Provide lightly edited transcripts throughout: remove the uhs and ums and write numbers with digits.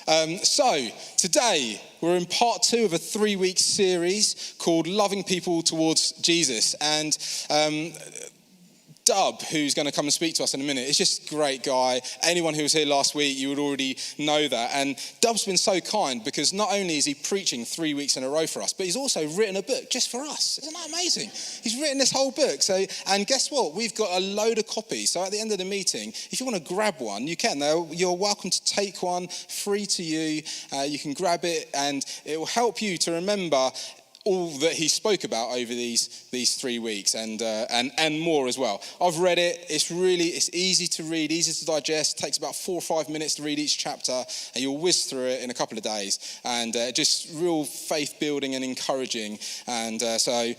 So today we're in part 2 of a 3-week series called Loving People Towards Jesus. And Dub, who's going to come and speak to us in a minute, is just a great guy. Anyone who was here last week, you would already know that. And Dub's been so kind because not only is he preaching 3 weeks in a row for us, but he's also written a book just for us. Isn't that amazing? He's written this whole book. And guess what? We've got a load of copies. So at the end of the meeting, if you want to grab one, you can. You're welcome to take one, free to you. You can grab it and it will help you to remember all that he spoke about over these 3 weeks and more as well. I've read it. It's easy to read, easy to digest. It takes about 4 or 5 minutes to read each chapter, and you'll whiz through it in a couple of days. And just real faith building and encouraging. And so,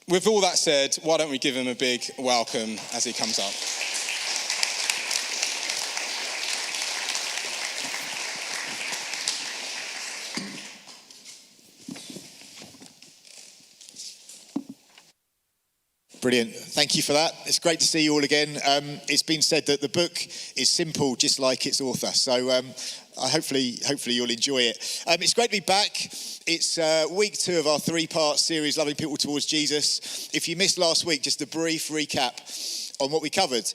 with all that said, why don't we give him a big welcome as he comes up? Brilliant. Thank you for that. It's great to see you all again. It's been said that the book is simple, just like its author. So hopefully you'll enjoy it. It's great to be back. It's week 2 of our 3-part series, Loving People Towards Jesus. If you missed last week, just a brief recap on what we covered.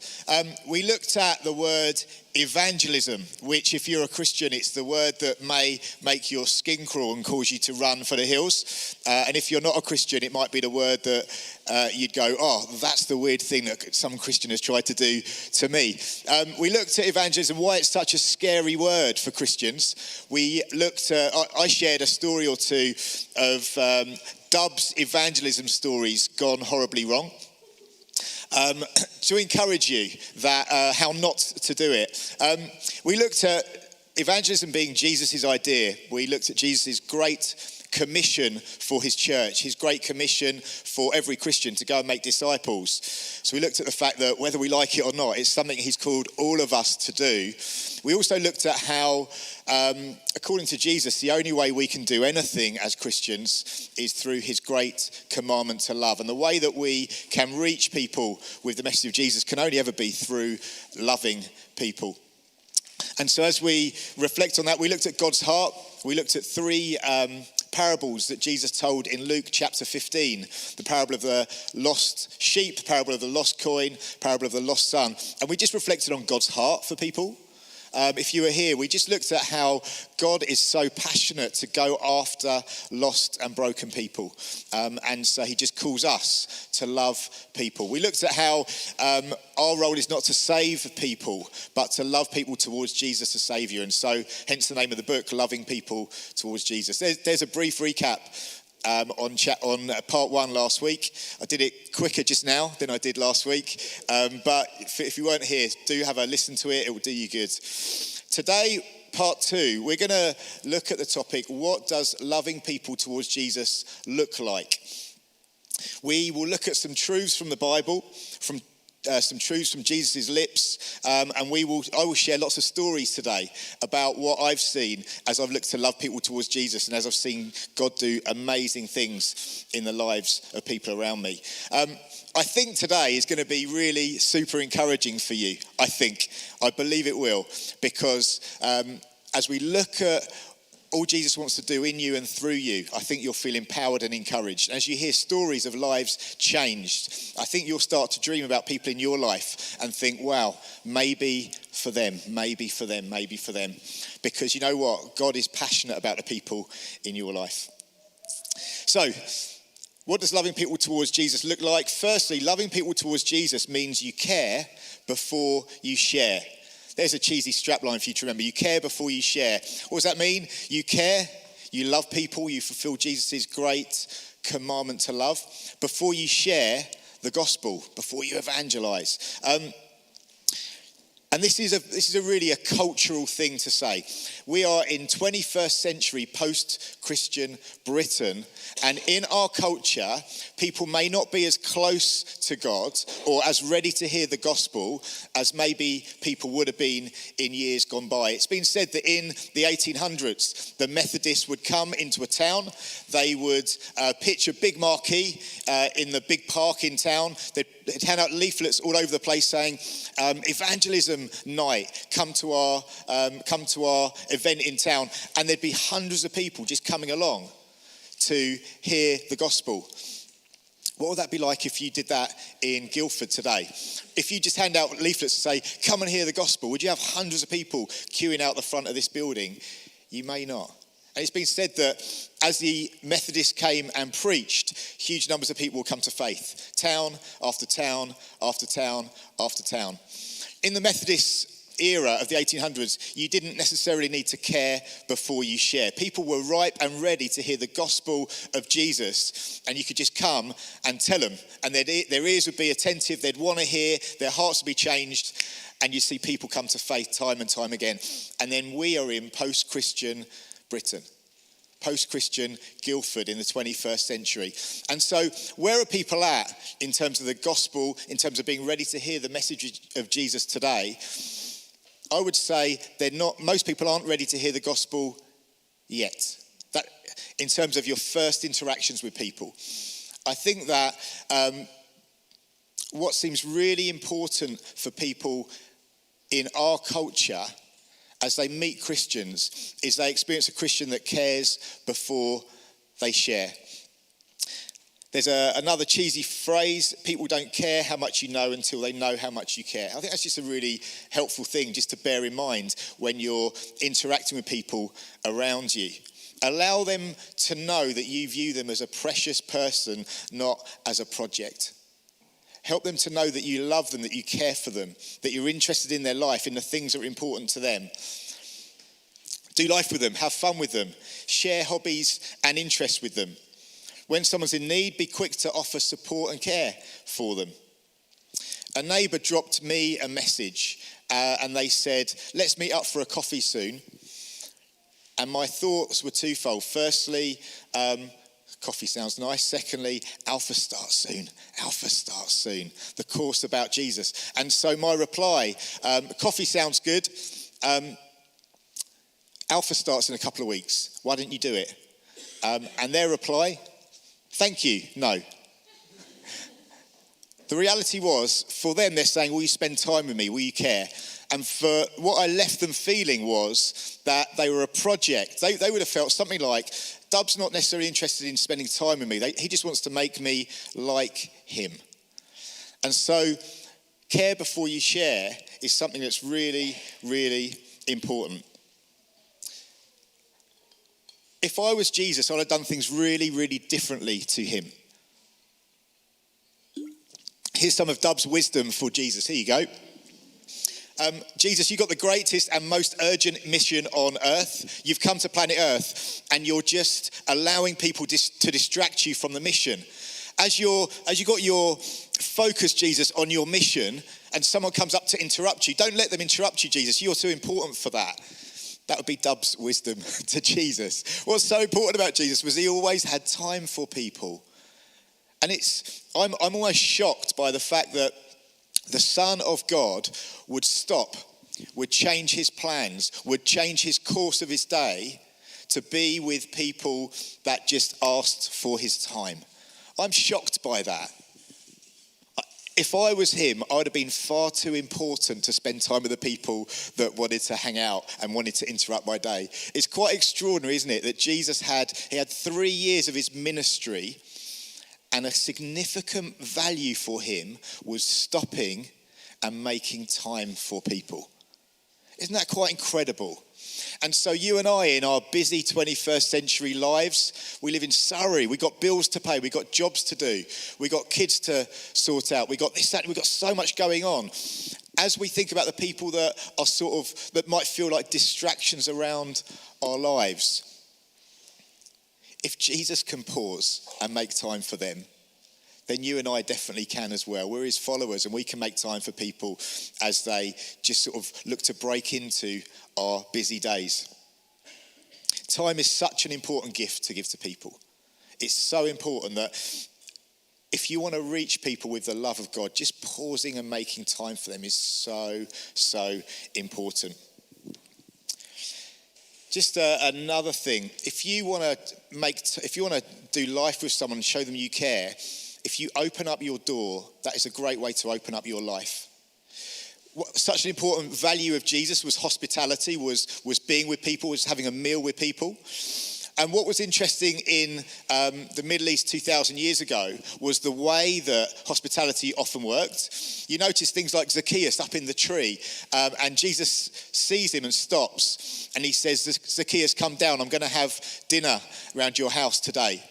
We looked at the word evangelism, which if you're a Christian, it's the word that may make your skin crawl and cause you to run for the hills. And if you're not a Christian, it might be the word that you'd go, oh, that's the weird thing that some Christian has tried to do to me. We looked at evangelism, why it's such a scary word for Christians. We looked at, I shared a story or two of Dub's evangelism stories gone horribly wrong. To encourage you that how not to do it. We looked at evangelism being Jesus' idea. We looked at Jesus' great commission for his church, his great commission for every Christian to go and make disciples. So we looked at the fact that whether we like it or not, it's something he's called all of us to do. We also looked at how, according to Jesus, the only way we can do anything as Christians is through his great commandment to love. And the way that we can reach people with the message of Jesus can only ever be through loving people. And so as we reflect on that, we looked at God's heart. We looked at 3 parables that Jesus told in Luke chapter 15. The parable of the lost sheep, the parable of the lost coin, parable of the lost son. And we just reflected on God's heart for people. If you were here, we just looked at how God is so passionate to go after lost and broken people. And so he just calls us to love people. We looked at how our role is not to save people, but to love people towards Jesus, the Saviour. And so hence the name of the book, Loving People Towards Jesus. There's a brief recap on part 1 last week. I did it quicker just now than I did last week. But if you weren't here, do have a listen to it. It will do you good. Today, part 2, we're going to look at the topic, what does loving people towards Jesus look like? We will look at some truths from the Bible, from some truths from Jesus' lips, and I will share lots of stories today about what I've seen as I've looked to love people towards Jesus and as I've seen God do amazing things in the lives of people around me. I think today is going to be really super encouraging for you. I believe it will, because as we look at all Jesus wants to do in you and through you, I think you'll feel empowered and encouraged. As you hear stories of lives changed, I think you'll start to dream about people in your life and think, wow, maybe for them, maybe for them, maybe for them. Because you know what? God is passionate about the people in your life. So, what does loving people towards Jesus look like? Firstly, loving people towards Jesus means you care before you share. There's a cheesy strapline for you to remember. You care before you share. What does that mean? You care, you love people, you fulfill Jesus' great commandment to love before you share the gospel, before you evangelize. And this is a really a cultural thing to say. We are in 21st century post-Christian Britain, and in our culture, people may not be as close to God or as ready to hear the gospel as maybe people would have been in years gone by. It's been said that in the 1800s, the Methodists would come into a town. They would pitch a big marquee in the big park in town. They'd they'd hand out leaflets all over the place saying, evangelism night, come to our event in town. And there'd be hundreds of people just coming along to hear the gospel. What would that be like if you did that in Guildford today? If you just hand out leaflets and say, come and hear the gospel, would you have hundreds of people queuing out the front of this building? You may not. And it's been said that as the Methodists came and preached, huge numbers of people will come to faith. Town after town after town after town. In the Methodist era of the 1800s, you didn't necessarily need to care before you share. People were ripe and ready to hear the gospel of Jesus, and you could just come and tell them, and their ears would be attentive, they'd want to hear, their hearts would be changed, and you see people come to faith time and time again. And then we are in post-Christian Britain, post-Christian Guildford in the 21st century. And so where are people at in terms of the gospel, in terms of being ready to hear the message of Jesus today? I would say most people aren't ready to hear the gospel yet. That, in terms of your first interactions with people. I think that what seems really important for people in our culture as they meet Christians is they experience a Christian that cares before they share. There's another cheesy phrase, people don't care how much you know until they know how much you care. I think that's just a really helpful thing just to bear in mind when you're interacting with people around you. Allow them to know that you view them as a precious person, not as a project. Help them to know that you love them, that you care for them, that you're interested in their life, in the things that are important to them. Do life with them, have fun with them, share hobbies and interests with them. When someone's in need, be quick to offer support and care for them. A neighbour dropped me a message and they said, let's meet up for a coffee soon. And my thoughts were twofold. Firstly, coffee sounds nice. Secondly, Alpha starts soon. Alpha starts soon. The course about Jesus. And so my reply, coffee sounds good. Alpha starts in a couple of weeks. Why don't you do it? And their reply, thank you, no. The reality was, for them, they're saying, will you spend time with me? Will you care? And for what I left them feeling was that they were a project. They would have felt something like, Dub's not necessarily interested in spending time with me. He just wants to make me like him. And so, care before you share is something that's really, really important. If I was Jesus, I'd have done things really, really differently to him. Here's some of Dub's wisdom for Jesus. Here you go. Jesus, you've got the greatest and most urgent mission on earth. You've come to planet Earth and you're just allowing people to distract you from the mission. As you got your focus, Jesus, on your mission and someone comes up to interrupt you, don't let them interrupt you, Jesus. You're too important for that. That would be Dub's wisdom to Jesus. What's so important about Jesus was he always had time for people. And I'm almost shocked by the fact that the Son of God would stop, would change his plans, would change his course of his day to be with people that just asked for his time. I'm shocked by that. If I was him, I would have been far too important to spend time with the people that wanted to hang out and wanted to interrupt my day. It's quite extraordinary, isn't it, that Jesus had 3 years of his ministry and a significant value for him was stopping and making time for people. Isn't that quite incredible? And so you and I, in our busy 21st century lives, we live in Surrey. We've got bills to pay. We've got jobs to do. We've got kids to sort out. We've got this, that. We've got so much going on. As we think about the people that are that might feel like distractions around our lives, if Jesus can pause and make time for them, then you and I definitely can as well. We're his followers and we can make time for people as they just sort of look to break into our busy days. Time is such an important gift to give to people. It's so important that if you want to reach people with the love of God, just pausing and making time for them is so, so important. Just another thing, if you want to do life with someone and show them you care, if you open up your door, that is a great way to open up your life. Such an important value of Jesus was hospitality, was being with people, was having a meal with people. And what was interesting in the Middle East 2,000 years ago was the way that hospitality often worked. You notice things like Zacchaeus up in the tree, and Jesus sees him and stops, and he says, Zacchaeus, come down, I'm going to have dinner around your house today.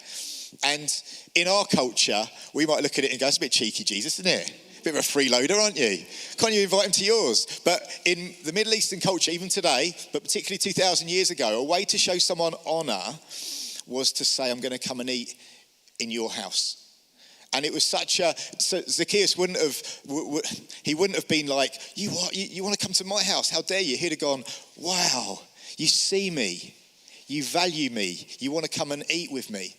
And in our culture, we might look at it and go, it's a bit cheeky, Jesus, isn't it? A bit of a freeloader, aren't you? Can't you invite him to yours? But in the Middle Eastern culture, even today, but particularly 2,000 years ago, a way to show someone honour was to say, I'm going to come and eat in your house. And it was such a, so Zacchaeus wouldn't have been like, you want to come to my house? How dare you? He'd have gone, wow, you see me, you value me, you want to come and eat with me.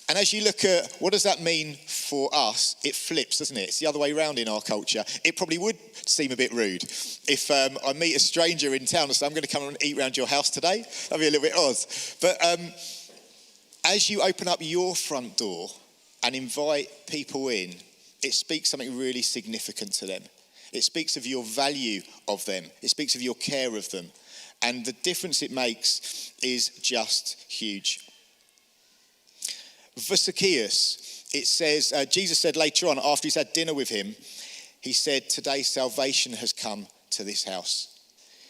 And as you look at what does that mean for us, it flips, doesn't it? It's the other way around in our culture. It probably would seem a bit rude if I meet a stranger in town and say, I'm going to come and eat around your house today. That'd be a little bit odd. But as you open up your front door and invite people in, it speaks something really significant to them. It speaks of your value of them. It speaks of your care of them. And the difference it makes is just huge. For Zacchaeus, it says, Jesus said later on, after he's had dinner with him, he said, today salvation has come to this house.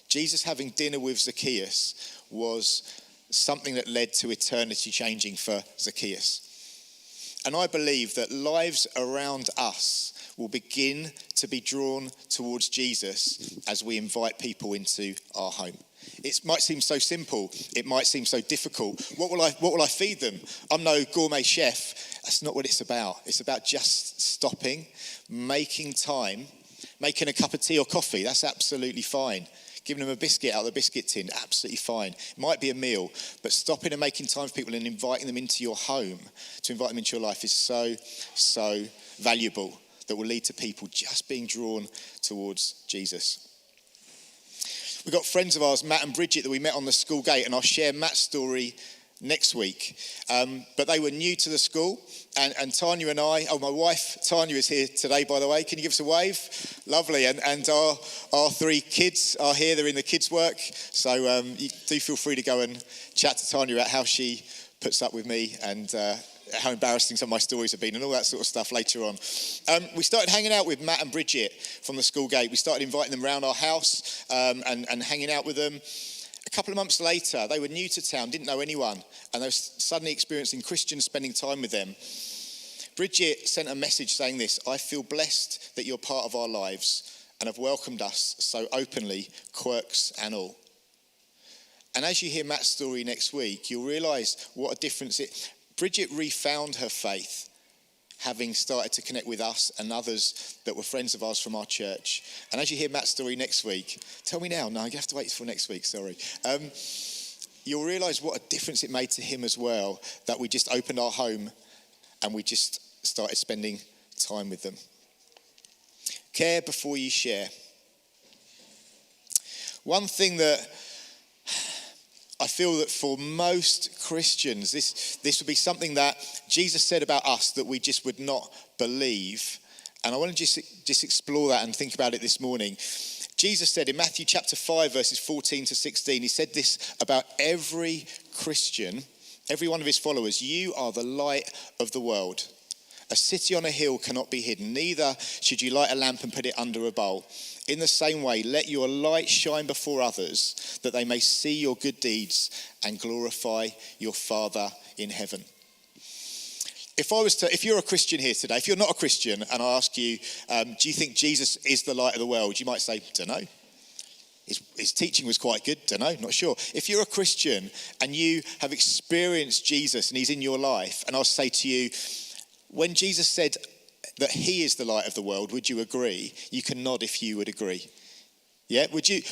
Jesus having dinner with Zacchaeus was something that led to eternity changing for Zacchaeus. And I believe that lives around us will begin to be drawn towards Jesus as we invite people into our home. It might seem so simple. It might seem so difficult. What will I feed them? I'm no gourmet chef. That's not what it's about. It's about just stopping, making time, making a cup of tea or coffee. That's absolutely fine. Giving them a biscuit out of the biscuit tin, absolutely fine. It might be a meal, but stopping and making time for people and inviting them into your home, to invite them into your life is so, so valuable that will lead to people just being drawn towards Jesus. We've got friends of ours, Matt and Bridget, that we met on the school gate, and I'll share Matt's story next week. But they were new to the school, and Tanya and I, my wife Tanya is here today, by the way. Can you give us a wave? Lovely. And our three kids are here. They're in the kids' work. So you do feel free to go and chat to Tanya about how she puts up with me and how embarrassing some of my stories have been and all that sort of stuff later on. We started hanging out with Matt and Bridget from the school gate. We started inviting them around our house and hanging out with them. A couple of months later, they were new to town, didn't know anyone, and they were suddenly experiencing Christians spending time with them. Bridget sent a message saying this: I feel blessed that you're part of our lives and have welcomed us so openly, quirks and all. And as you hear Matt's story next week, you'll realise what a difference Bridget refound her faith, having started to connect with us and others that were friends of ours from our church. And as you hear Matt's story next week, tell me now. No, you have to wait for next week, sorry. You'll realise what a difference it made to him as well, that we just opened our home and we just started spending time with them. Care before you share. One thing that I feel that for most Christians, this would be something that Jesus said about us that we just would not believe. And I want to just explore that and think about it this morning. Jesus said in Matthew chapter 5, verses 14 to 16, he said this about every Christian, every one of his followers: you are the light of the world. A city on a hill cannot be hidden. Neither should you light a lamp and put it under a bowl. In the same way, let your light shine before others, that they may see your good deeds and glorify your Father in heaven. If you're a Christian here today, if you're not a Christian, and I ask you, do you think Jesus is the light of the world? You might say, don't know. His teaching was quite good, don't know, not sure. If you're a Christian and you have experienced Jesus and he's in your life, and I'll say to you, when Jesus said that he is the light of the world, would you agree? You can nod if you would agree. Yeah, would you?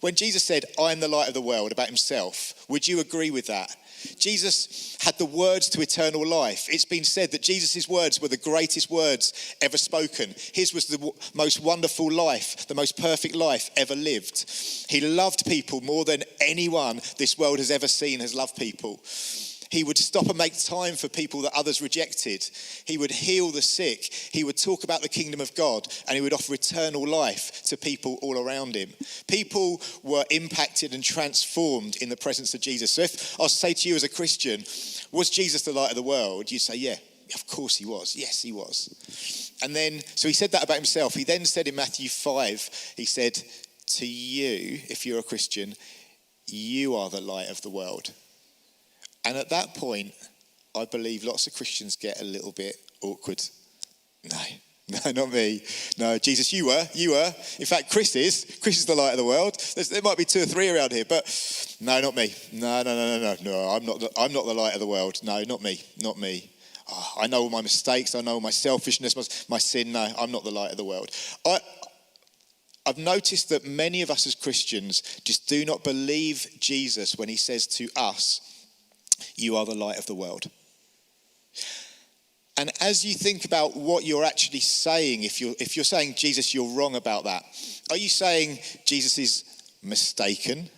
When Jesus said, I am the light of the world about himself, would you agree with that? Jesus had the words to eternal life. It's been said that Jesus' words were the greatest words ever spoken. His was the most wonderful life, the most perfect life ever lived. He loved people more than anyone this world has ever seen has loved people. He would stop and make time for people that others rejected. He would heal the sick. He would talk about the kingdom of God, and he would offer eternal life to people all around him. People were impacted and transformed in the presence of Jesus. So if I was to say to you as a Christian, was Jesus the light of the world? You'd say, yeah, of course he was. Yes, he was. And then, so he said that about himself. He then said in Matthew 5, he said, to you, if you're a Christian, you are the light of the world. And at that point, I believe lots of Christians get a little bit awkward. No, not me. No, Jesus, you were. In fact, Chris is the light of the world. There might be 2 or 3 around here, but no, not me. No, I'm not the light of the world. No, not me. Oh, I know all my mistakes. I know all my selfishness, my sin. No, I'm not the light of the world. I've noticed that many of us as Christians just do not believe Jesus when he says to us, you are the light of the world. And as you think about what you're actually saying, if you're saying, Jesus, you're wrong about that, are you saying Jesus is mistaken?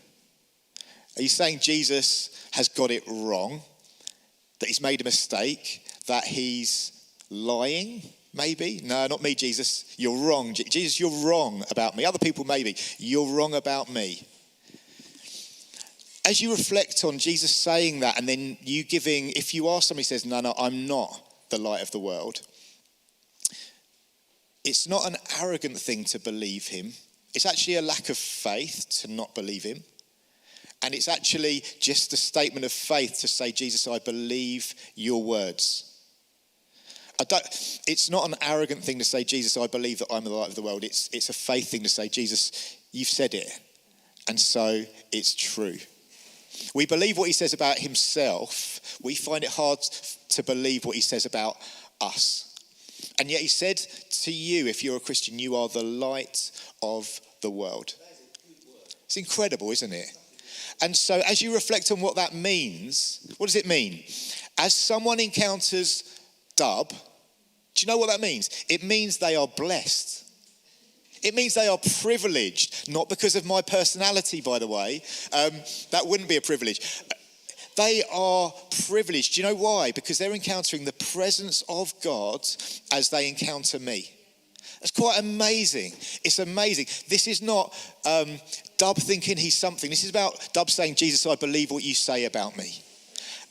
Are you saying Jesus has got it wrong? That he's made a mistake? That he's lying? Maybe? No, not me, Jesus. You're wrong. Jesus, you're wrong about me. Other people, maybe. You're wrong about me. As you reflect on Jesus saying that, and then you giving, if you are somebody who says, no, I'm not the light of the world, it's not an arrogant thing to believe him. It's actually a lack of faith to not believe him. And it's actually just a statement of faith to say, Jesus, I believe your words. It's not an arrogant thing to say, Jesus, I believe that I'm the light of the world. It's a faith thing to say, Jesus, you've said it. And so it's true. We believe what he says about himself. We find it hard to believe what he says about us. And yet he said to you, if you're a Christian, you are the light of the world. It's incredible, isn't it? And so as you reflect on what that means, what does it mean? As someone encounters Dub, do you know what that means? It means they are blessed. It means they are privileged, not because of my personality, by the way. That wouldn't be a privilege. They are privileged. Do you know why? Because they're encountering the presence of God as they encounter me. That's quite amazing. It's amazing. This is not Dub thinking he's something. This is about Dub saying, Jesus, I believe what you say about me.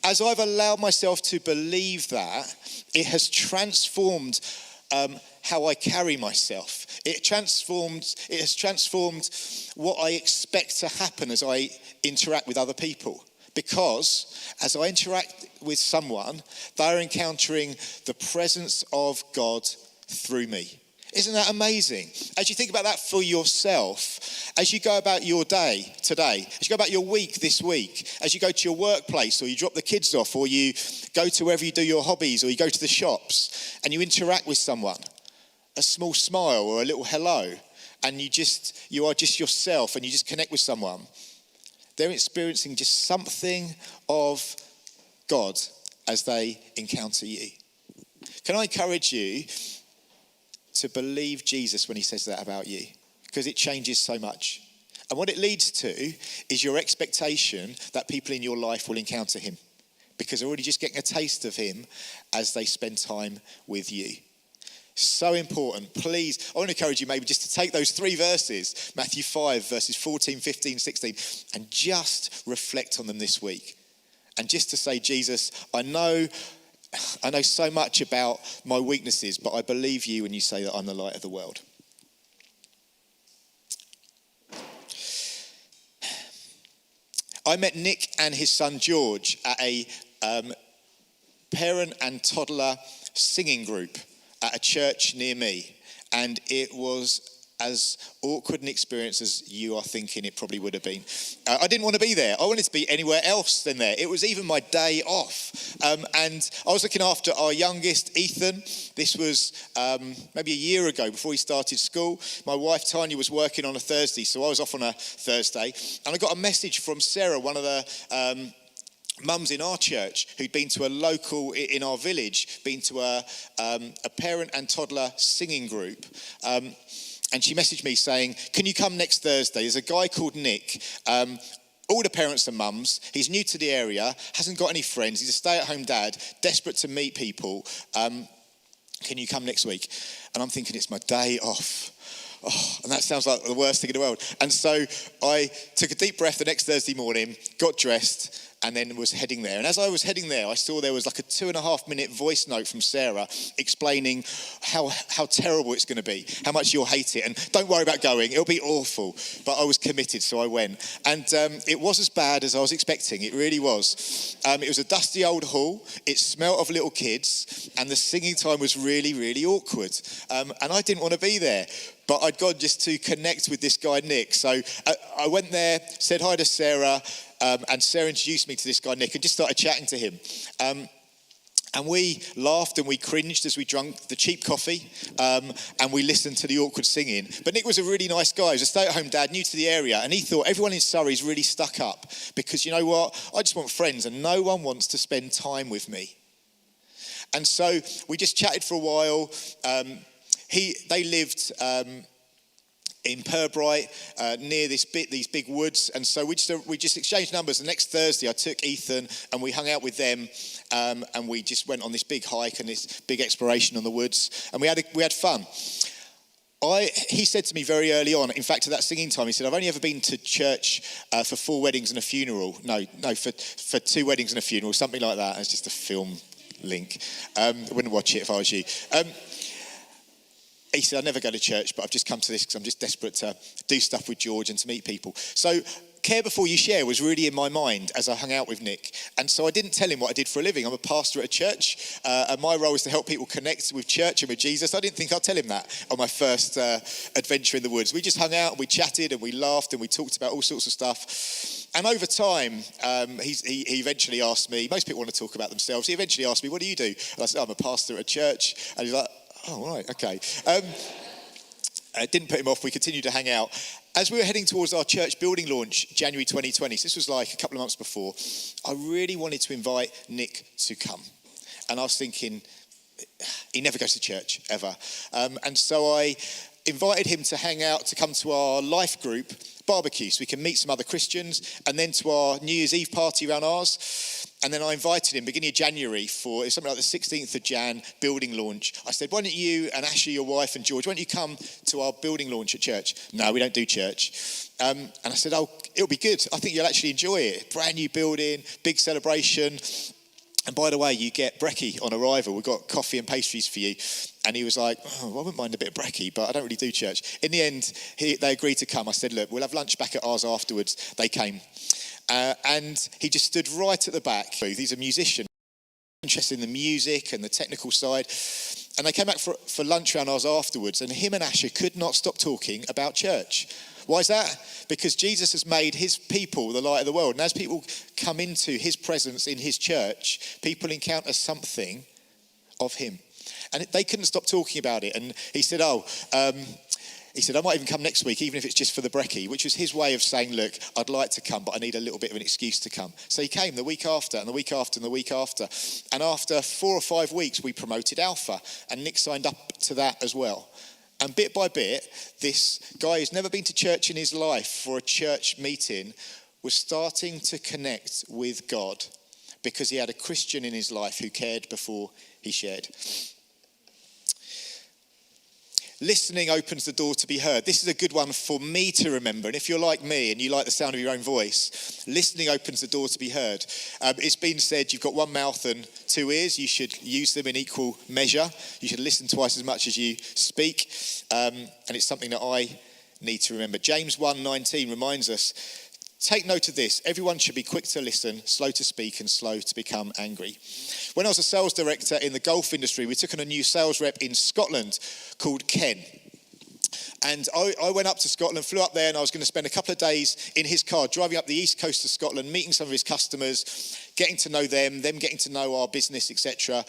As I've allowed myself to believe that, it has transformed how I carry myself. It has transformed what I expect to happen as I interact with other people. Because as I interact with someone, they're encountering the presence of God through me. Isn't that amazing? As you think about that for yourself, as you go about your day today, as you go about your week this week, as you go to your workplace, or you drop the kids off, or you go to wherever you do your hobbies, or you go to the shops, and you interact with someone, a small smile or a little hello, and you are just yourself, and you just connect with someone, they're experiencing just something of God as they encounter you. Can I encourage you to believe Jesus when he says that about you? Because it changes so much. And what it leads to is your expectation that people in your life will encounter him, because they're already just getting a taste of him as they spend time with you. So important. Please, I want to encourage you maybe just to take those 3 verses, Matthew 5, verses 14, 15, 16, and just reflect on them this week. And just to say, Jesus, I know so much about my weaknesses, but I believe you when you say that I'm the light of the world. I met Nick and his son George at a parent and toddler singing group at a church near me, and it was as awkward an experience as you are thinking it probably would have been. I didn't want to be there. I wanted to be anywhere else than there. It was even my day off. And I was looking after our youngest, Ethan. This was maybe a year ago before he started school. My wife, Tanya, was working on a Thursday, so I was off on a Thursday. And I got a message from Sarah, one of the mums in our church, who'd been to a local in our village, been to a parent and toddler singing group. And she messaged me saying, can you come next Thursday? There's a guy called Nick. all the parents and mums. He's new to the area, hasn't got any friends. He's a stay-at-home dad, desperate to meet people. Can you come next week? And I'm thinking, it's my day off. Oh, and that sounds like the worst thing in the world. And so I took a deep breath the next Thursday morning, got dressed, and then was heading there. And as I was heading there, I saw there was like a 2.5-minute voice note from Sarah explaining how terrible it's going to be, how much you'll hate it. And don't worry about going, it'll be awful. But I was committed, so I went. And it was as bad as I was expecting. It really was. It was a dusty old hall. It smelt of little kids. And the singing time was really, really awkward. And I didn't want to be there. But I'd gone just to connect with this guy, Nick. So I went there, said hi to Sarah, and Sarah introduced me to this guy, Nick, and just started chatting to him. And we laughed and we cringed as we drank the cheap coffee, and we listened to the awkward singing. But Nick was a really nice guy. He was a stay-at-home dad, new to the area, and he thought everyone in Surrey is really stuck up because, you know what, I just want friends and no one wants to spend time with me. And so we just chatted for a while. They lived in Purbright, near these big woods, and so we just exchanged numbers. The next Thursday, I took Ethan and we hung out with them, and we just went on this big hike and this big exploration on the woods, and we had fun. He said to me very early on, in fact, at that singing time, he said, "I've only ever been to church for 4 weddings and a funeral. No, for 2 weddings and a funeral, something like that." It's just a film link. I wouldn't watch it if I was you. He said, "I never go to church, but I've just come to this because I'm just desperate to do stuff with George and to meet people." So care before you share was really in my mind as I hung out with Nick. And so I didn't tell him what I did for a living. I'm a pastor at a church, and my role is to help people connect with church and with Jesus. I didn't think I'd tell him that on my first adventure in the woods. We just hung out, and we chatted, and we laughed, and we talked about all sorts of stuff. And over time, he eventually asked me, most people want to talk about themselves, he eventually asked me, "What do you do?" And I said, "I'm a pastor at a church." And he's like, "Oh, right, okay." Didn't put him off. We continued to hang out. As we were heading towards our church building launch, January 2020, so this was like a couple of months before, I really wanted to invite Nick to come. And I was thinking, he never goes to church, ever. And so I invited him to hang out, to come to our life group barbecue, so we can meet some other Christians, and then to our New Year's Eve party around ours. And then I invited him beginning of January for something like the 16th of Jan building launch. I said, "Why don't you and Ashley, your wife, and George, why don't you come to our building launch at church?" "No, we don't do church." And I said, "Oh, it'll be good. I think you'll actually enjoy it. Brand new building, big celebration. And by the way, you get brekkie on arrival. We've got coffee and pastries for you." And he was like, "Oh, I wouldn't mind a bit of brekkie, but I don't really do church." In the end, they agreed to come. I said, "Look, we'll have lunch back at ours afterwards." They came. And he just stood right at the back. He's a musician, interested in the music and the technical side. And they came back for lunch around ours afterwards. And him and Asher could not stop talking about church. Why is that? Because Jesus has made his people the light of the world. And as people come into his presence in his church, people encounter something of him. And they couldn't stop talking about it. And he said, "I might even come next week, even if it's just for the brekkie," which was his way of saying, "Look, I'd like to come, but I need a little bit of an excuse to come." So he came the week after, and the week after, and the week after. And after 4 or 5 weeks, we promoted Alpha, and Nick signed up to that as well. And bit by bit, this guy who's never been to church in his life for a church meeting was starting to connect with God because he had a Christian in his life who cared before he shared. Listening opens the door to be heard. This is a good one for me to remember. And if you're like me and you like the sound of your own voice, listening opens the door to be heard. It's been said you've got one mouth and 2 ears. You should use them in equal measure. You should listen twice as much as you speak. And it's something that I need to remember. James 1:19 reminds us, "Take note of this. Everyone should be quick to listen, slow to speak, and slow to become angry." When I was a sales director in the golf industry, we took on a new sales rep in Scotland called Ken. And I went up to Scotland, flew up there, and I was going to spend a couple of days in his car, driving up the east coast of Scotland, meeting some of his customers, getting to know them getting to know our business, etc.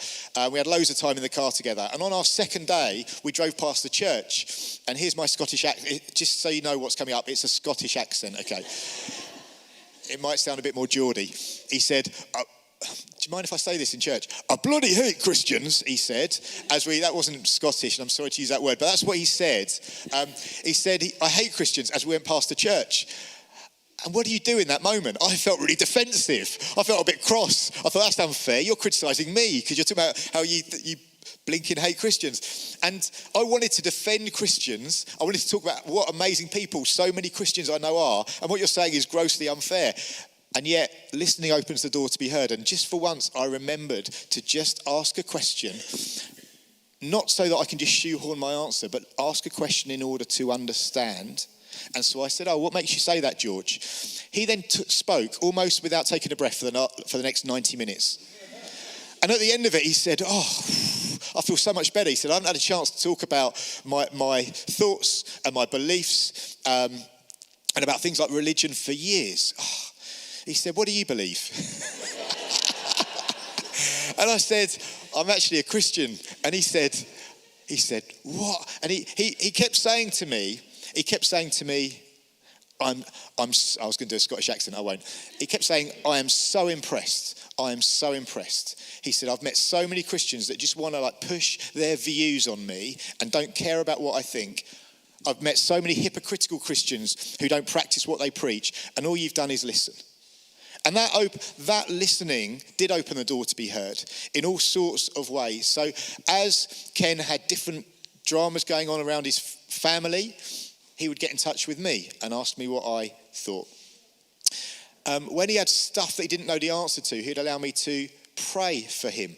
We had loads of time in the car together. And on our second day, we drove past the church. And here's my Scottish accent, just so you know what's coming up. It's a Scottish accent, okay? It might sound a bit more Geordie. He said, "Do you mind if I say this in church? I bloody hate Christians," he said. That wasn't Scottish, and I'm sorry to use that word, but that's what he said. He said, "I hate Christians," as we went past the church. And what do you do in that moment? I felt really defensive. I felt a bit cross. I thought, that's unfair. You're criticising me because you're talking about how you blinking hate Christians. And I wanted to defend Christians. I wanted to talk about what amazing people so many Christians I know are. And what you're saying is grossly unfair. And yet, listening opens the door to be heard. And just for once, I remembered to just ask a question, not so that I can just shoehorn my answer, but ask a question in order to understand. And so I said, what makes you say that, George? He then spoke almost without taking a breath for the next 90 minutes. And at the end of it, he said, I feel so much better. He said, I haven't had a chance to talk about my thoughts and my beliefs and about things like religion for years. He said, what do you believe? And I said, I'm actually a Christian. And he said, what? And he kept saying to me, I was going to do a Scottish accent, I won't. He kept saying, I am so impressed. He said, I've met so many Christians that just want to push their views on me and don't care about what I think. I've met so many hypocritical Christians who don't practice what they preach, and all you've done is listen. And that listening did open the door to be heard in all sorts of ways. So as Ken had different dramas going on around his family, he would get in touch with me and ask me what I thought. When he had stuff that he didn't know the answer to, he'd allow me to pray for him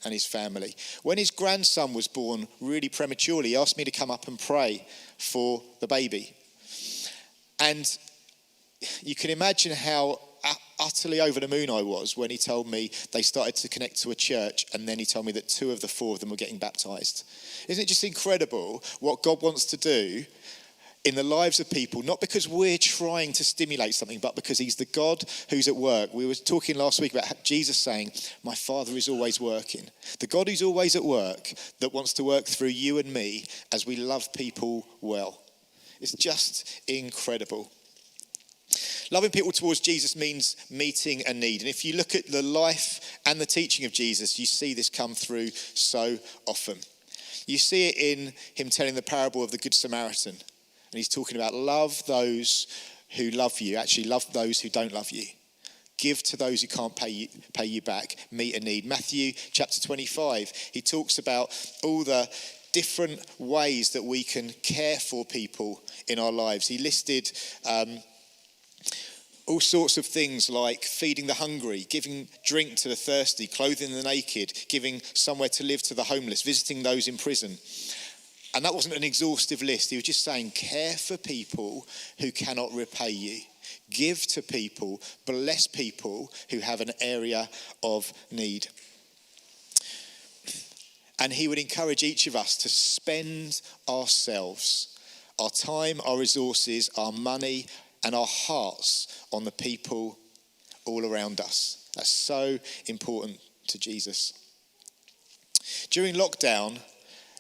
and his family. When his grandson was born really prematurely, he asked me to come up and pray for the baby. And you can imagine how utterly over the moon I was when he told me they started to connect to a church, and then he told me that 2 of the 4 of them were getting baptized. Isn't it just incredible what God wants to do in the lives of people, not because we're trying to stimulate something, but because he's the God who's at work. We were talking last week about Jesus saying, my Father is always working. The God who's always at work, that wants to work through you and me as we love people well. It's just incredible. Loving people towards Jesus means meeting a need. And if you look at the life and the teaching of Jesus, you see this come through so often. You see it in him telling the parable of the Good Samaritan. And he's talking about love those who love you. Actually, love those who don't love you. Give to those who can't pay you back. Meet a need. Matthew chapter 25, he talks about all the different ways that we can care for people in our lives. He listed all sorts of things like feeding the hungry, giving drink to the thirsty, clothing the naked, giving somewhere to live to the homeless, visiting those in prison. And that wasn't an exhaustive list. He was just saying, care for people who cannot repay you. Give to people, bless people who have an area of need. And he would encourage each of us to spend ourselves, our time, our resources, our money, and our hearts on the people all around us. That's so important to Jesus. During lockdown,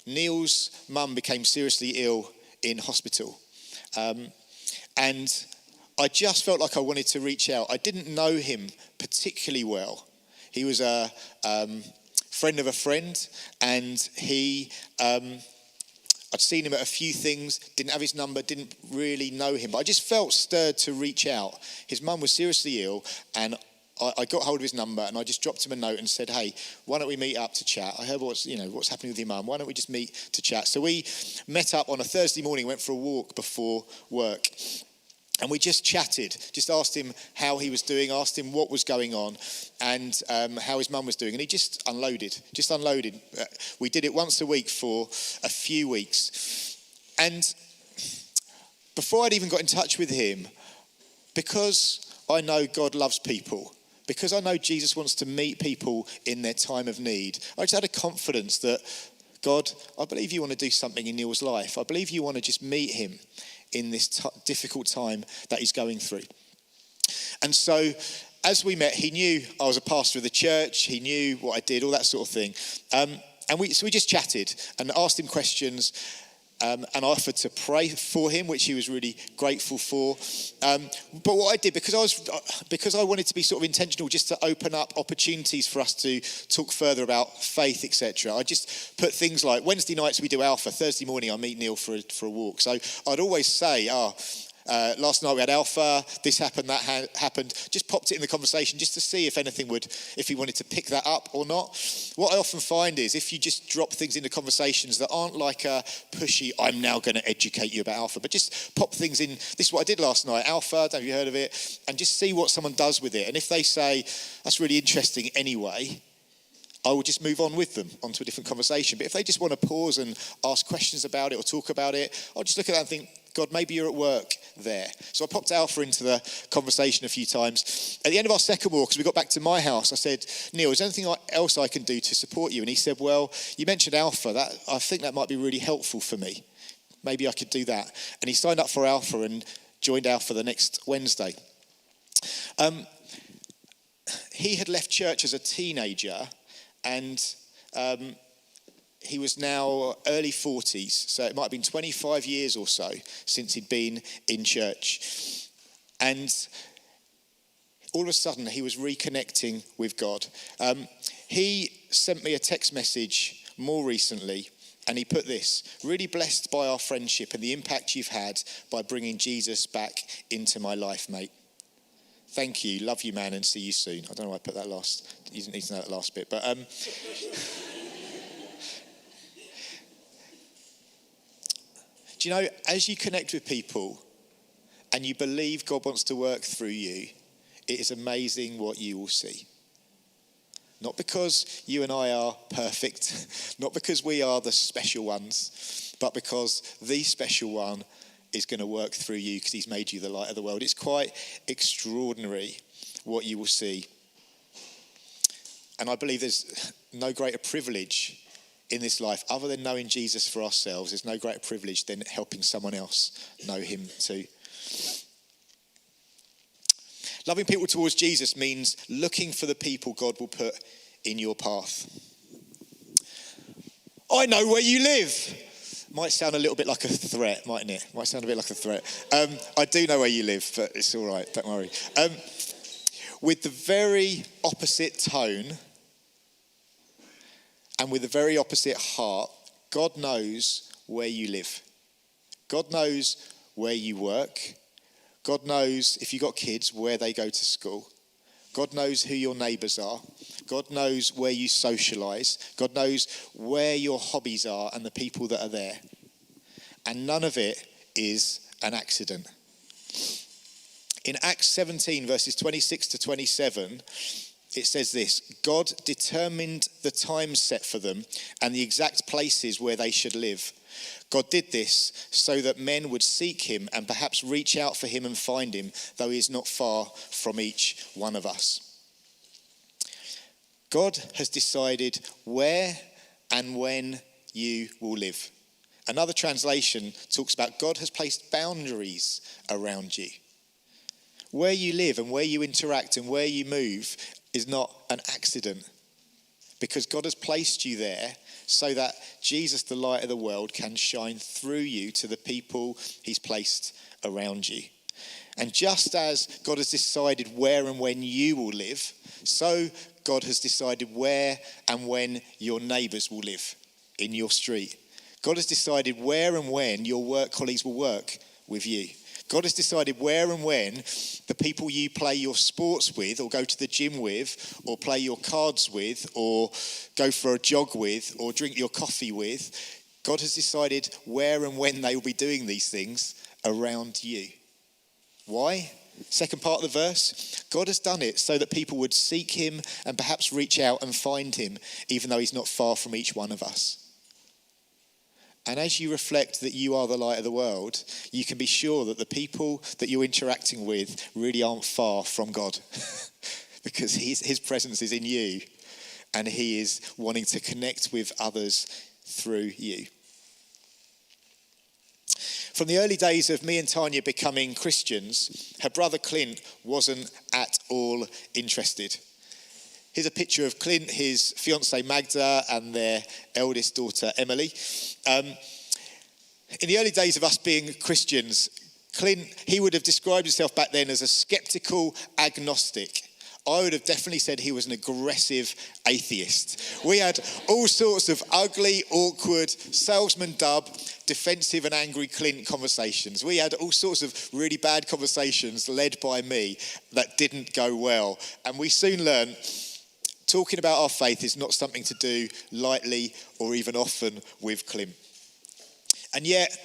Neil's mum became seriously ill in hospital. And I just felt like I wanted to reach out. I didn't know him particularly well. He was a friend of a friend, and I'd seen him at a few things, didn't have his number, didn't really know him. But I just felt stirred to reach out. His mum was seriously ill, and I got hold of his number, and I just dropped him a note and said, hey, why don't we meet up to chat? I heard what's happening with your mum. Why don't we just meet to chat? So we met up on a Thursday morning, went for a walk before work. And we just chatted, just asked him how he was doing, asked him what was going on, and how his mum was doing. And he just unloaded. We did it once a week for a few weeks. And before I'd even got in touch with him, because I know God loves people, because I know Jesus wants to meet people in their time of need, I just had a confidence that, God, I believe you want to do something in Neil's life. I believe you want to just meet him in this difficult time that he's going through. And so as we met, he knew I was a pastor of the church. He knew what I did, all that sort of thing. And we just chatted and asked him questions, and I offered to pray for him, which he was really grateful for. But what I did, because I wanted to be sort of intentional, just to open up opportunities for us to talk further about faith, etc. I just put things like Wednesday nights we do Alpha, Thursday morning I meet Neil for a walk. So I'd always say, Last night we had Alpha, this happened, that happened. Just popped it in the conversation just to see if he wanted to pick that up or not. What I often find is if you just drop things into conversations that aren't like a pushy, I'm now going to educate you about Alpha, but just pop things in. This is what I did last night, Alpha, have you heard of it? And just see what someone does with it. And if they say, that's really interesting anyway, I will just move on with them onto a different conversation. But if they just want to pause and ask questions about it or talk about it, I'll just look at that and think, God, maybe you're at work there. So I popped Alpha into the conversation a few times. At the end of our second walk, as we got back to my house, I said, Neil, is there anything else I can do to support you? And he said, well, you mentioned Alpha. I think that might be really helpful for me. Maybe I could do that. And he signed up for Alpha and joined Alpha the next Wednesday. He had left church as a teenager, and he was now early 40s, so it might have been 25 years or so since he'd been in church. And all of a sudden, he was reconnecting with God. He sent me a text message more recently, and he put this: really blessed by our friendship and the impact you've had by bringing Jesus back into my life, mate. Thank you, love you, man, and see you soon. I don't know why I put that last. You didn't need to know that last bit, but do you know, as you connect with people and you believe God wants to work through you, it is amazing what you will see. Not because you and I are perfect, not because we are the special ones, but because the special one is going to work through you because he's made you the light of the world. It's quite extraordinary what you will see. And I believe there's no greater privilege in this life other than knowing Jesus for ourselves. There's no greater privilege than helping someone else know him too. Loving people towards Jesus means looking for the people God will put in your path. I know where you live. Might sound a little bit like a threat, mightn't it? Might sound a bit like a threat. I do know where you live, but it's all right, don't worry. With the very opposite tone and with the very opposite heart, God knows where you live. God knows where you work. God knows, if you've got kids, where they go to school. God knows who your neighbours are. God knows where you socialise. God knows where your hobbies are and the people that are there. And none of it is an accident. In Acts 17, verses 26 to 27, it says this: God determined the time set for them and the exact places where they should live. God did this so that men would seek him and perhaps reach out for him and find him, though he is not far from each one of us. God has decided where and when you will live. Another translation talks about God has placed boundaries around you. Where you live and where you interact and where you move is not an accident, because God has placed you there so that Jesus, the light of the world, can shine through you to the people he's placed around you. And just as God has decided where and when you will live, so God has decided where and when your neighbours will live in your street. God has decided where and when your work colleagues will work with you. God has decided where and when the people you play your sports with or go to the gym with or play your cards with or go for a jog with or drink your coffee with, God has decided where and when they will be doing these things around you. Why? Second part of the verse, God has done it so that people would seek him and perhaps reach out and find him, even though he's not far from each one of us. And as you reflect that you are the light of the world, you can be sure that the people that you're interacting with really aren't far from God because his presence is in you and he is wanting to connect with others through you. From the early days of me and Tanya becoming Christians, her brother Clint wasn't at all interested. Here's a picture of Clint, his fiancée Magda, and their eldest daughter Emily. In the early days of us being Christians, Clint, he would have described himself back then as a skeptical agnostic. I would have definitely said he was an aggressive atheist. We had all sorts of ugly, awkward, salesman Dub, defensive and angry Clint conversations. We had all sorts of really bad conversations led by me that didn't go well. And we soon learned talking about our faith is not something to do lightly or even often with Clint. And yet,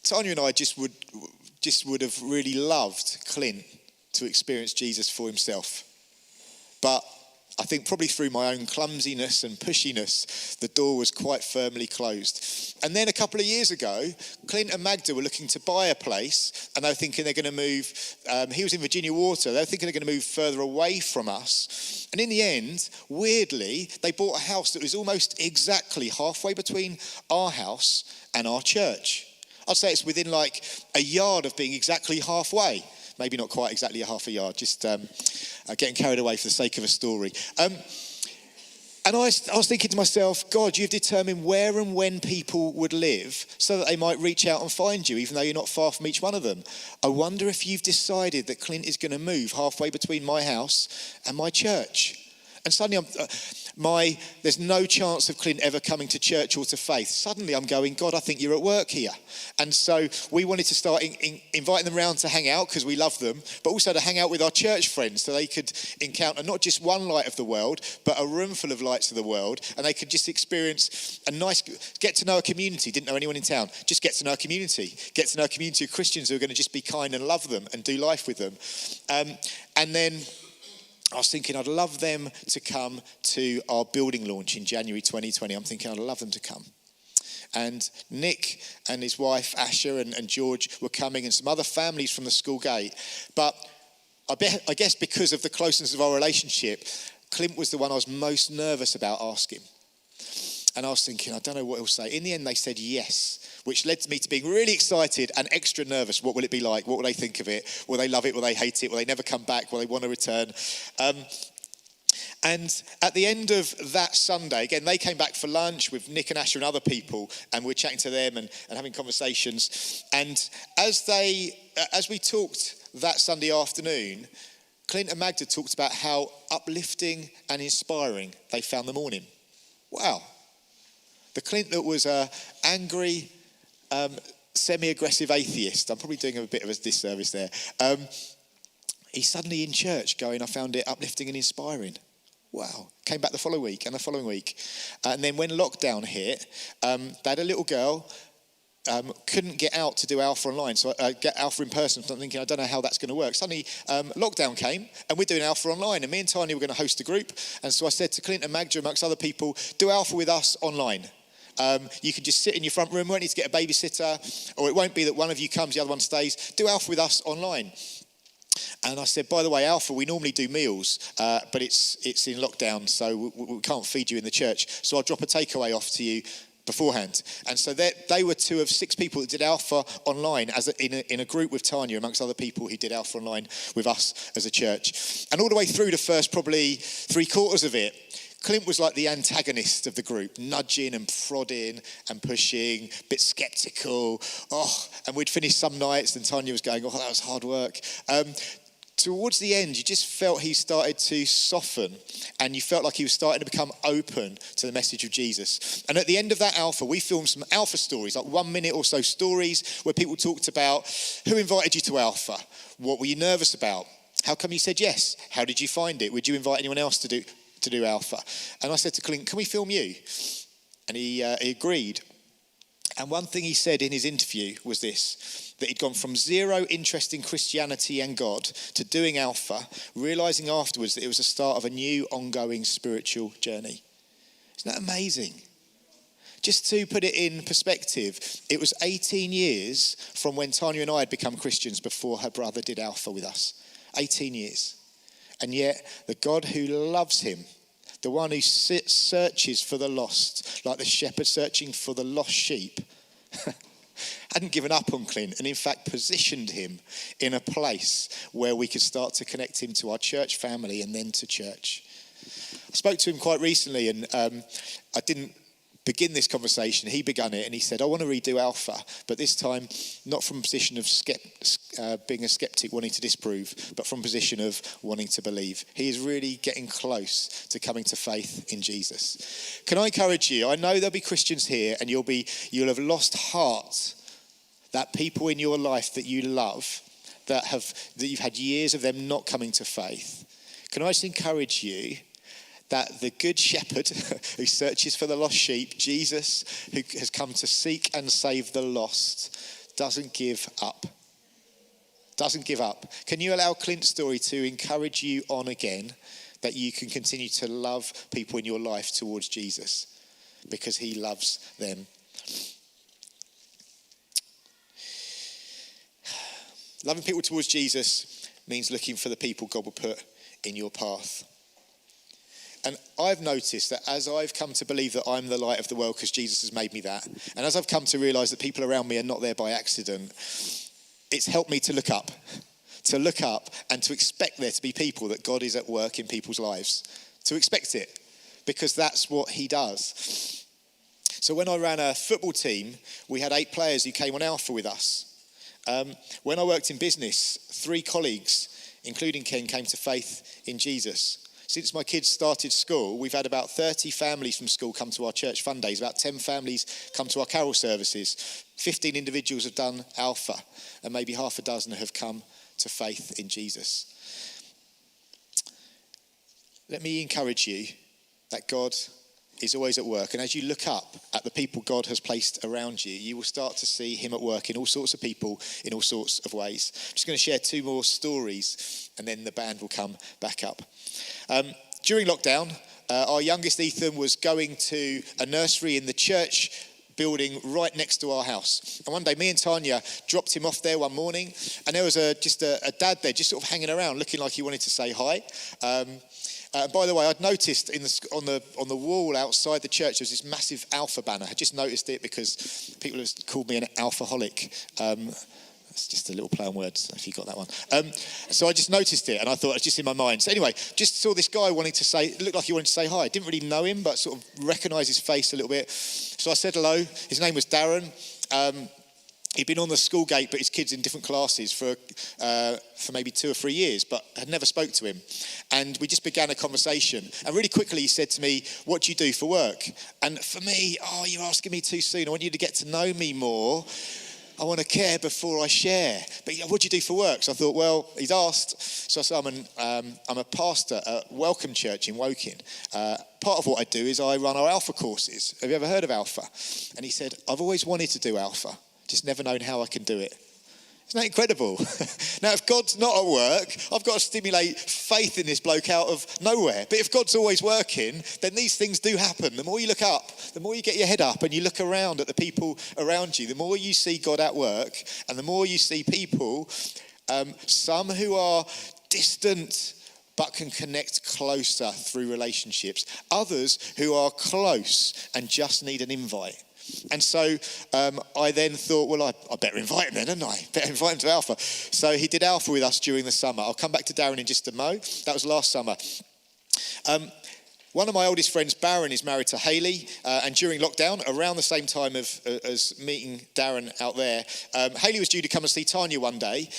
Tanya and I just would have really loved Clint to experience Jesus for himself. But I think probably through my own clumsiness and pushiness, the door was quite firmly closed. And then a couple of years ago, Clint and Magda were looking to buy a place, and they were thinking they're going to move. He was in Virginia Water. They were thinking they're going to move further away from us. And in the end, weirdly, they bought a house that was almost exactly halfway between our house and our church. I'd say it's within like a yard of being exactly halfway. Maybe not quite exactly a half a yard, just getting carried away for the sake of a story. And I was thinking to myself, God, you've determined where and when people would live so that they might reach out and find you, even though you're not far from each one of them. I wonder if you've decided that Clint is going to move halfway between my house and my church. And suddenly there's no chance of Clint ever coming to church or to faith. Suddenly I'm going, God, I think you're at work here. And so we wanted to start inviting them round to hang out because we love them, but also to hang out with our church friends so they could encounter not just one light of the world, but a room full of lights of the world. And they could just experience get to know a community. Didn't know anyone in town. Just get to know a community. Get to know a community of Christians who are going to just be kind and love them and do life with them. And then I was thinking I'd love them to come to our building launch in January 2020. I'm thinking I'd love them to come. And Nick and his wife, Asher and George were coming, and some other families from the school gate. But I guess because of the closeness of our relationship, Clint was the one I was most nervous about asking. And I was thinking, I don't know what he'll say. In the end, they said yes, which led me to being really excited and extra nervous. What will it be like? What will they think of it? Will they love it? Will they hate it? Will they never come back? Will they want to return? And at the end of that Sunday, again, they came back for lunch with Nick and Asher and other people, and we're chatting to them and having conversations. And as we talked that Sunday afternoon, Clint and Magda talked about how uplifting and inspiring they found the morning. Wow. The Clint that was an angry, semi-aggressive atheist, I'm probably doing him a bit of a disservice there. He's suddenly in church going, I found it uplifting and inspiring. Wow. Came back the following week and the following week. And then when lockdown hit, they had a little girl, couldn't get out to do Alpha online, so get Alpha in person. So I'm thinking, I don't know how that's going to work. Suddenly, lockdown came, and we're doing Alpha online, and me and Tanya were going to host a group. And so I said to Clint and Magda, amongst other people, do Alpha with us online. You can just sit in your front room, won't need to get a babysitter, or it won't be that one of you comes, the other one stays. Do Alpha with us online. And I said, by the way, Alpha, we normally do meals, but it's in lockdown, so we can't feed you in the church. So I'll drop a takeaway off to you beforehand. And so they were 2 of 6 people that did Alpha online in a group with Tanya, amongst other people who did Alpha online with us as a church. And all the way through the first probably 3/4 of it, Clint was like the antagonist of the group, nudging and prodding and pushing, a bit sceptical. And we'd finish some nights and Tanya was going, that was hard work. Towards the end, you just felt he started to soften, and you felt like he was starting to become open to the message of Jesus. And at the end of that Alpha, we filmed some Alpha stories, like 1 minute or so stories where people talked about who invited you to Alpha, what were you nervous about, how come you said yes, how did you find it, would you invite anyone else to do Alpha? And I said to Clint, can we film you? And he agreed. And one thing he said in his interview was this, that he'd gone from 0 interest in Christianity and God to doing Alpha, realising afterwards that it was the start of a new ongoing spiritual journey. Isn't that amazing? Just to put it in perspective, it was 18 years from when Tanya and I had become Christians before her brother did Alpha with us. 18 years. And yet the God who loves him, the one who searches for the lost, like the shepherd searching for the lost sheep, hadn't given up on Clint, and in fact positioned him in a place where we could start to connect him to our church family and then to church. I spoke to him quite recently, and I didn't begin this conversation. He began it and he said, I want to redo Alpha, but this time not from a position of being a skeptic wanting to disprove, but from a position of wanting to believe. He is really getting close to coming to faith in Jesus. Can I encourage you? I know there'll be Christians here and you'll have lost heart that people in your life that you love, that you've had years of them not coming to faith. Can I just encourage you that the good shepherd who searches for the lost sheep, Jesus, who has come to seek and save the lost, doesn't give up. Doesn't give up. Can you allow Clint's story to encourage you on again, that you can continue to love people in your life towards Jesus because he loves them? Loving people towards Jesus means looking for the people God will put in your path. And I've noticed that as I've come to believe that I'm the light of the world because Jesus has made me that, and as I've come to realise that people around me are not there by accident, it's helped me to look up and to expect there to be people that God is at work in people's lives. To expect it, because that's what he does. So when I ran a football team, we had 8 players who came on Alpha with us. When I worked in business, 3 colleagues, including Ken, came to faith in Jesus. Since my kids started school, we've had about 30 families from school come to our church fun days, about 10 families come to our carol services, 15 individuals have done Alpha, and maybe half a dozen have come to faith in Jesus. Let me encourage you that God is always at work, and as you look up at the people God has placed around you, you will start to see him at work in all sorts of people, in all sorts of ways. I'm just going to share 2 more stories, and then the band will come back up. During lockdown, our youngest Ethan was going to a nursery in the church building right next to our house. And one day, me and Tanya dropped him off there one morning, and there was just a dad there, just sort of hanging around, looking like he wanted to say hi. By the way, I'd noticed on the wall outside the church, there's this massive Alpha banner. I just noticed it because people have called me an alphaholic. It's just a little play on words, if you got that one. So I just noticed it, and I thought it's just in my mind. So anyway, just saw this guy looked like he wanted to say hi. Didn't really know him, but sort of recognised his face a little bit. So I said hello. His name was Darren. He'd been on the school gate, but his kids in different classes for maybe 2 or 3 years, but had never spoke to him. And we just began a conversation. And really quickly he said to me, "What do you do for work?" And for me, you're asking me too soon. I want you to get to know me more. I want to care before I share. But what do you do for work? So I thought, well, he's asked. So I said, I'm a pastor at Welcome Church in Woking. Part of what I do is I run our Alpha courses. Have you ever heard of Alpha? And he said, I've always wanted to do Alpha, just never known how I can do it. Isn't that incredible? Now, if God's not at work, I've got to stimulate faith in this bloke out of nowhere. But if God's always working, then these things do happen. The more you look up, the more you get your head up and you look around at the people around you, the more you see God at work, and the more you see people, some who are distant but can connect closer through relationships. Others who are close and just need an invite. And so I then thought, well, I better invite him then, hadn't I? Better invite him to Alpha. So he did Alpha with us during the summer. I'll come back to Darren in just a mo. That was last summer. One of my oldest friends, Barron, is married to Hayley. And during lockdown, around the same time as meeting Darren out there, Hayley was due to come and see Tanya one day.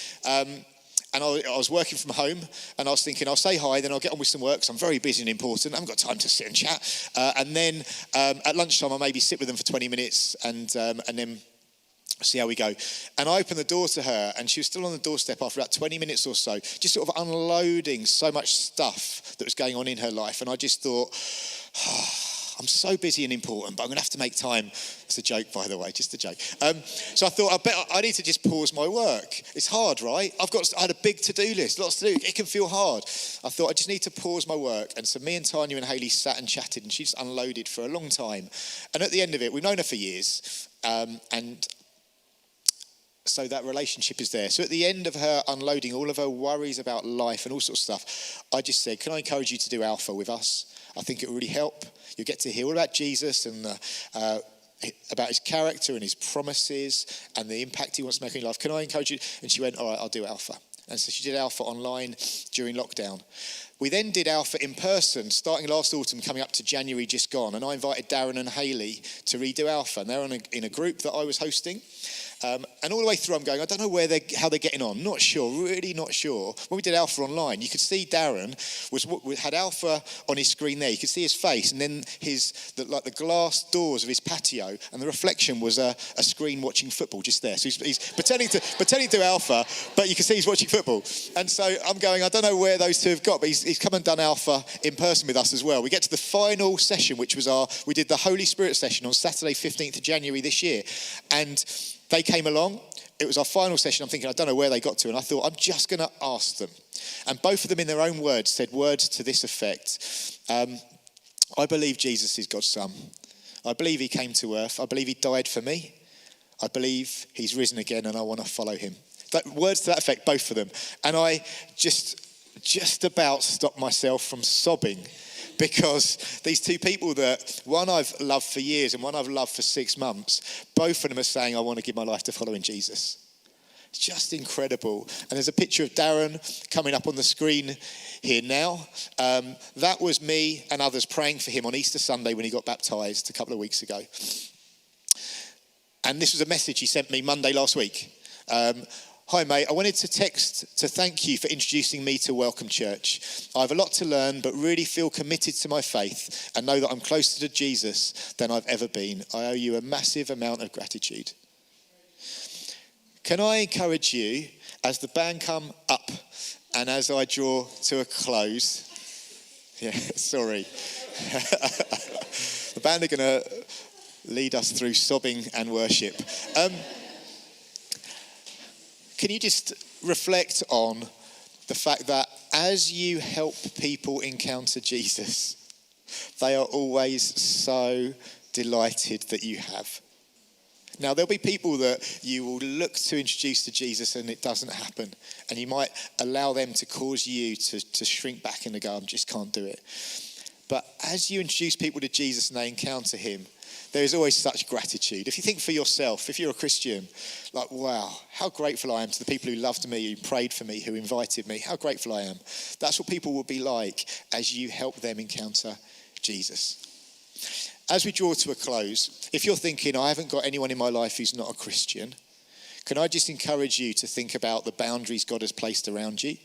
And I was working from home, and I was thinking, I'll say hi, then I'll get on with some work, because I'm very busy and important. I haven't got time to sit and chat. And then at lunchtime, I'll maybe sit with them for 20 minutes and then see how we go. And I opened the door to her, and she was still on the doorstep after about 20 minutes or so, just sort of unloading so much stuff that was going on in her life. And I just thought, I'm so busy and important, but I'm going to have to make time. It's a joke, by the way, just a joke. So I thought, I need to just pause my work. It's hard, right? I had a big to-do list, lots to do. It can feel hard. I thought I just need to pause my work. And so me and Tanya and Hayley sat and chatted, and she just unloaded for a long time. And at the end of it, we've known her for years. And so that relationship is there. So at the end of her unloading all of her worries about life and all sorts of stuff, I just said, can I encourage you to do Alpha with us? I think it will really help. You'll get to hear all about Jesus and about his character and his promises and the impact he wants to make in your life. Can I encourage you? And she went, all right, I'll do Alpha. And so she did Alpha online during lockdown. We then did Alpha in person, starting last autumn, coming up to January just gone. And I invited Darren and Hayley to redo Alpha. And they're in a group that I was hosting. And all the way through, I'm going, I don't know how they're getting on. Not sure, really not sure. When we did Alpha online, you could see Darren had Alpha on his screen there. You could see his face, and then the glass doors of his patio, and the reflection was a screen watching football just there. So he's pretending to do Alpha, but you can see he's watching football. And so I'm going, I don't know where those two have got, but he's come and done Alpha in person with us as well. We get to the final session, which was we did the Holy Spirit session on Saturday, 15th of January this year, and they came along. It was our final session. I'm thinking, I don't know where they got to. And I thought, I'm just going to ask them. And both of them in their own words said words to this effect. I believe Jesus is God's son. I believe he came to earth. I believe he died for me. I believe he's risen again and I want to follow him. Words to that effect, both of them. And I just about stopped myself from sobbing, because these two people that one I've loved for years and one I've loved for 6 months, both of them are saying, I want to give my life to following Jesus. It's just incredible. And there's a picture of Darren coming up on the screen here now. That was me and others praying for him on Easter Sunday when he got baptized a couple of weeks ago. And this was a message he sent me Monday last week. Hi mate, I wanted to text to thank you for introducing me to Welcome Church. I have a lot to learn, but really feel committed to my faith and know that I'm closer to Jesus than I've ever been. I owe you a massive amount of gratitude. Can I encourage you, as the band come up and as I draw to a close, sorry. The band are going to lead us through sobbing and worship. Can you just reflect on the fact that as you help people encounter Jesus, they are always so delighted that you have. Now, there'll be people that you will look to introduce to Jesus and it doesn't happen. And you might allow them to cause you to shrink back and go, I just can't do it. But as you introduce people to Jesus and they encounter him, there is always such gratitude. If you think for yourself, if you're a Christian, like, wow, how grateful I am to the people who loved me, who prayed for me, who invited me. How grateful I am. That's what people will be like as you help them encounter Jesus. As we draw to a close, if you're thinking, I haven't got anyone in my life who's not a Christian, can I just encourage you to think about the boundaries God has placed around you,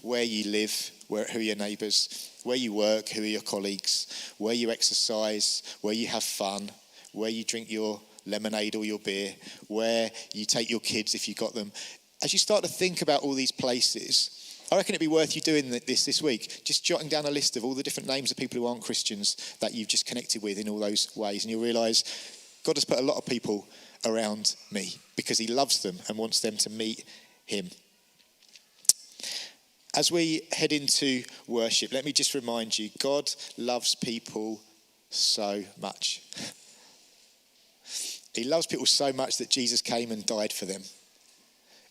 where you live, who are your neighbours, where you work, who are your colleagues, where you exercise, where you have fun, where you drink your lemonade or your beer, where you take your kids if you've got them. As you start to think about all these places, I reckon it'd be worth you doing this week, just jotting down a list of all the different names of people who aren't Christians that you've just connected with in all those ways. And you'll realise God has put a lot of people around me because he loves them and wants them to meet him. As we head into worship, let me just remind you, God loves people so much. He loves people so much that Jesus came and died for them.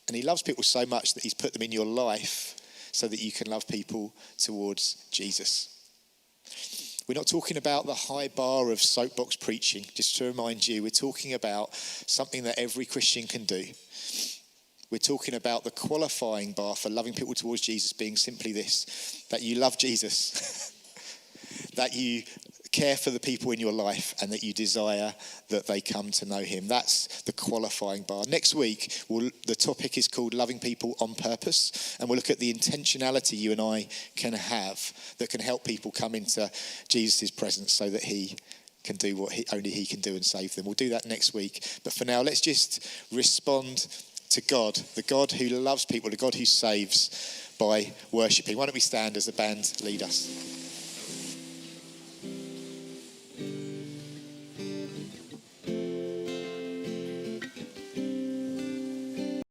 And he loves people so much that he's put them in your life so that you can love people towards Jesus. We're not talking about the high bar of soapbox preaching, just to remind you. We're talking about something that every Christian can do. We're talking about the qualifying bar for loving people towards Jesus being simply this, that you love Jesus, that you care for the people in your life and that you desire that they come to know him. That's the qualifying bar. Next week, the topic is called Loving People on Purpose, and we'll look at the intentionality you and I can have that can help people come into Jesus' presence so that he can do what only he can do and save them. We'll do that next week. But for now, let's just respond to God, the God who loves people, the God who saves, by worshipping. Why don't we stand as the band lead us?